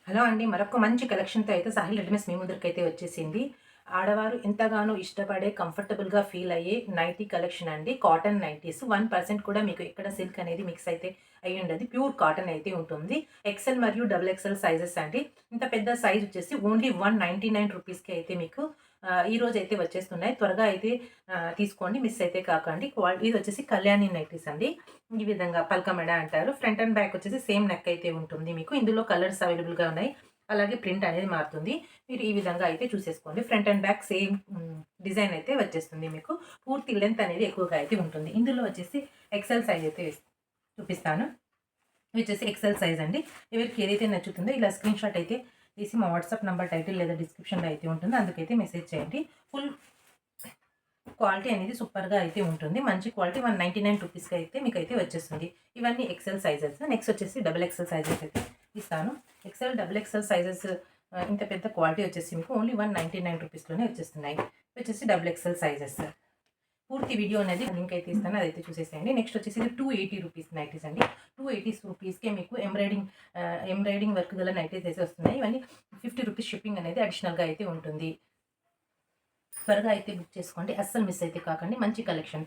Hello అండి. మరొక మంచి కలెక్షన్‌తో అయితే సాహిల్ రెడీమేడ్స్ మీ ముందరికైతే వచ్చేసింది. ఆడవారు ఎంతగానో ఇష్టపడే కంఫర్టబుల్‌గా ఫీల్ అయ్యే నైటీ కలెక్షన్ అండి. కాటన్ నైటీస్ 1% కూడా మీకు ఎక్కడ సిల్క్ అనేది మిక్స్ అయితే అయ్యుండదు. ప్యూర్ కాటన్ అయితే ఉంటుంది. ఎక్సెల్ మరియు డబుల్ ఎక్సెల్ సైజెస్ అండి. ఇంత పెద్ద సైజ్ వచ్చేసి ఓన్లీ 199 రూపీస్‌కి అయితే మీకు ఈరోజైతే వచ్చేస్తున్నాయి. త్వరగా అయితే తీసుకోండి. మిస్ అయితే కాకండి. ఇది వచ్చేసి కళ్యాణి నైటీస్ అండి. ఈ విధంగా పల్కా మెడ అంటారు. ఫ్రంట్ అండ్ బ్యాక్ వచ్చేసి సేమ్ నెక్ అయితే ఉంటుంది మీకు. ఇందులో కలర్స్ అవైలబుల్‌గా ఉన్నాయి. అలాగే ప్రింట్ అనేది మారుతుంది. మీరు ఈ విధంగా అయితే చూసేసుకోండి. Front and back same design అయితే వచ్చేస్తుంది మీకు. పూర్తి లెంత్ అనేది ఎక్కువగా అయితే ఉంటుంది. ఇందులో వచ్చేసి ఎక్సెల్ సైజ్ అయితే చూపిస్తాను. ఇవి వచ్చేసి ఎక్సెల్ సైజ్ అండి. ఎవరికి ఏదైతే నచ్చుతుందో ఇలా స్క్రీన్ షాట్ అయితే తీసి మా వాట్సాప్ నంబర్ టైటిల్ లేదా డిస్క్రిప్షన్‌లో అయితే ఉంటుందో అందుకైతే మెసేజ్ చేయండి. ఫుల్ క్వాలిటీ అనేది సూపర్‌గా అయితే ఉంటుంది. మంచి క్వాలిటీ 199 రూపీస్‌కి అయితే మీకైతే వచ్చేస్తుంది. ఇవన్నీ ఎక్సెల్ సైజెస్. నెక్స్ట్ వచ్చేసి డబుల్ ఎక్సెల్ సైజెస్ అయితే ఇస్తాను. ఎక్సెల్, డబుల్ ఎక్సెల్ సైజెస్ ఇంత పెద్ద క్వాలిటీ వచ్చేసి మీకు ఓన్లీ 199 రూపీస్‌లోనే వచ్చేస్తున్నాయి. ఇవి వచ్చేసి డబుల్ ఎక్సెల్ సైజెస్. పూర్తి వీడియో అనేది లింక్ అయితే ఇస్తాను. అదైతే చూసేసేయండి. నెక్స్ట్ వచ్చేసి ఇది 280 రూపీస్ నైటీస్ అండి. 280 రూపీస్‌కే మీకు ఎంబ్రాయిడింగ్ వర్క్ గల నైటీస్ అయితే వస్తున్నాయి. ఇవన్నీ 50 రూపీస్ షిప్పింగ్ అనేది అడిషనల్‌గా అయితే ఉంటుంది. త్వరగా అయితే బుక్ చేసుకోండి. అస్సలు మిస్ అయితే కాకండి. మంచి కలెక్షన్.